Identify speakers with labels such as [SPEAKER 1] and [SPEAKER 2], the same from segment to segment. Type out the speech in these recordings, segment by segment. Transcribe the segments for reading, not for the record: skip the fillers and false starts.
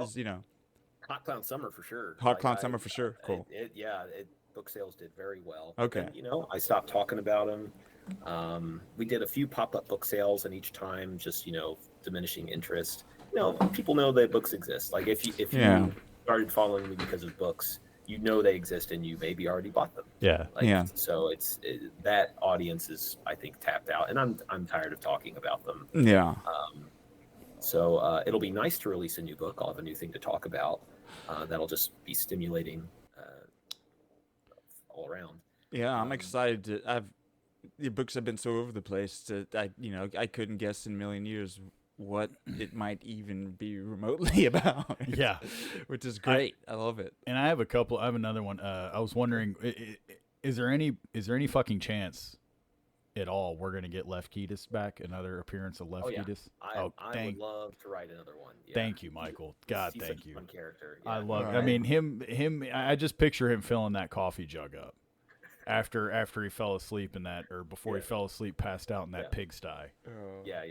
[SPEAKER 1] is
[SPEAKER 2] Hot Clown Summer for sure.
[SPEAKER 1] Hot Clown Summer for sure. Cool.
[SPEAKER 2] Book sales did very well. But
[SPEAKER 1] Okay.
[SPEAKER 2] then, I stopped talking about them. We did a few pop-up book sales, and each time just, diminishing interest. People know that books exist. Like if
[SPEAKER 1] Yeah.
[SPEAKER 2] you started following me because of books, you know they exist and you maybe already bought them.
[SPEAKER 3] Yeah.
[SPEAKER 2] Like,
[SPEAKER 1] Yeah.
[SPEAKER 2] so that audience is, I think, tapped out, and I'm tired of talking about them.
[SPEAKER 1] Yeah.
[SPEAKER 2] So it'll be nice to release a new book. I'll have a new thing to talk about. That'll just be stimulating all around.
[SPEAKER 1] Yeah, I'm excited to. The books have been so over the place that I couldn't guess in a million years what it might even be remotely about.
[SPEAKER 3] Yeah.
[SPEAKER 1] Which is great. I love it.
[SPEAKER 3] And I have another one. I was wondering, is there any fucking chance at all we're gonna get Left Ketis back? Another appearance of Left Ketis?
[SPEAKER 2] I would love to write another one. Yeah.
[SPEAKER 3] Thank you, Michael. God,
[SPEAKER 2] He's
[SPEAKER 3] thank
[SPEAKER 2] such a
[SPEAKER 3] you.
[SPEAKER 2] fun character. Yeah.
[SPEAKER 3] I love.
[SPEAKER 1] Right.
[SPEAKER 3] I mean, him. I just picture him filling that coffee jug up after he fell asleep in that, or before he fell asleep, passed out in that pigsty.
[SPEAKER 2] Yeah.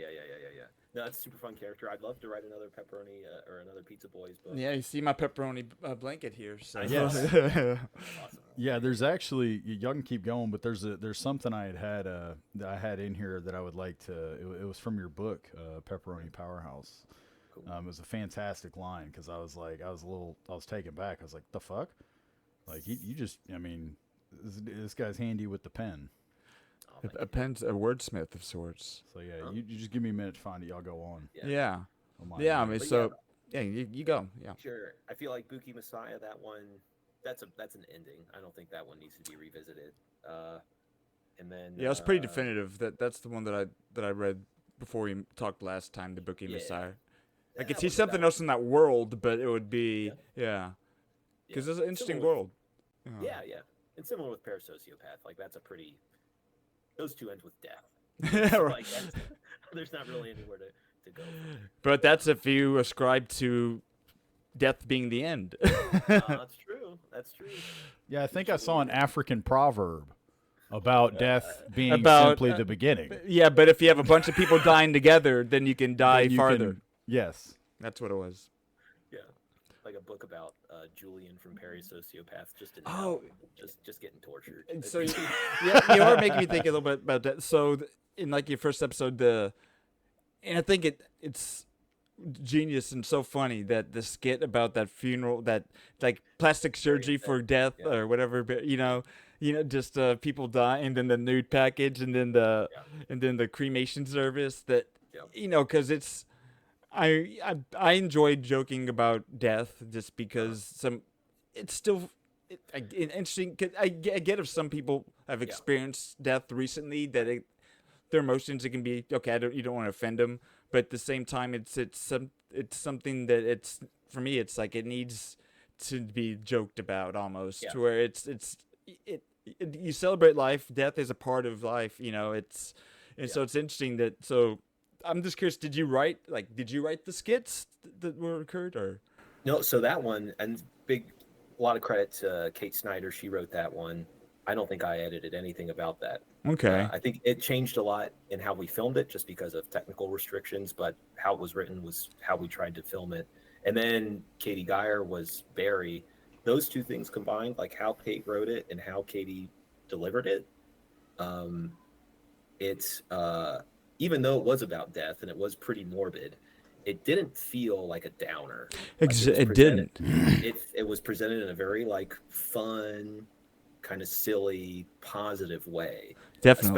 [SPEAKER 2] No, that's a super fun character. I'd love to write another Pepperoni or another Pizza Boys book.
[SPEAKER 1] Yeah, you see my pepperoni blanket here. So.
[SPEAKER 3] Yes.
[SPEAKER 2] Awesome.
[SPEAKER 3] Yeah, there's actually, y'all can keep going, but there's something I had in here that I would like to. It was from your book, Pepperoni Powerhouse.
[SPEAKER 2] Cool.
[SPEAKER 3] It was a fantastic line because I was taken back. I was like, the fuck, like you just, I mean, this guy's handy with the pen.
[SPEAKER 1] A pen's a wordsmith of sorts.
[SPEAKER 3] So yeah, you just give me a minute to find it. Y'all go on.
[SPEAKER 1] Yeah.
[SPEAKER 3] Don't mind
[SPEAKER 1] Yeah. I
[SPEAKER 3] me.
[SPEAKER 1] mean,
[SPEAKER 2] But
[SPEAKER 1] so you go. Yeah.
[SPEAKER 2] Sure. I feel like Buki Messiah, that one, that's an ending. I don't think that one needs to be revisited. And then
[SPEAKER 1] Yeah, it's pretty definitive. That's the one that I read before we talked last time. The Bookie Messiah. I could see something else in that world, but it would be because it's an interesting world.
[SPEAKER 2] Yeah. And similar with Parasociopath, like that's a pretty. Those two end with death. So, like, there's not really anywhere to go.
[SPEAKER 1] But that's if you ascribe to death being the end.
[SPEAKER 2] That's true.
[SPEAKER 3] Yeah, I think I saw an African proverb about death being
[SPEAKER 1] About,
[SPEAKER 3] simply the beginning.
[SPEAKER 1] Yeah, but if you have a bunch of people dying together, then you can die
[SPEAKER 3] Then you
[SPEAKER 1] farther.
[SPEAKER 3] can- yes.
[SPEAKER 1] That's what it was.
[SPEAKER 2] Yeah, like a book about Julian from Parasociopath, just getting tortured.
[SPEAKER 1] So you are making me think a little bit about that. So in like your first episode, and I think it's genius and so funny that the skit about that funeral, that like plastic surgery for death or whatever, just people die, and then the nude package, and then the cremation service. That because it's. I enjoy joking about death just because it's still interesting. 'Cause I get if some people have experienced death recently that their emotions, it can be okay. You don't want to offend them, but at the same time, it's something that it's for me. It's like it needs to be joked about almost to where you celebrate life. Death is a part of life. So it's interesting that so. I'm just curious. Did you write the skits that were occurred or?
[SPEAKER 2] No, so that one, and a lot of credit to Kate Snyder. She wrote that one. I don't think I edited anything about that.
[SPEAKER 1] Okay.
[SPEAKER 2] I think it changed a lot in how we filmed it just because of technical restrictions, but how it was written was how we tried to film it. And then Katie Geyer was Barry. Those two things combined, like how Kate wrote it and how Katie delivered it, it's even though it was about death and it was pretty morbid, it didn't feel like a downer.
[SPEAKER 1] It didn't.
[SPEAKER 2] It was presented in a very like fun, kind of silly, positive way.
[SPEAKER 1] Definitely.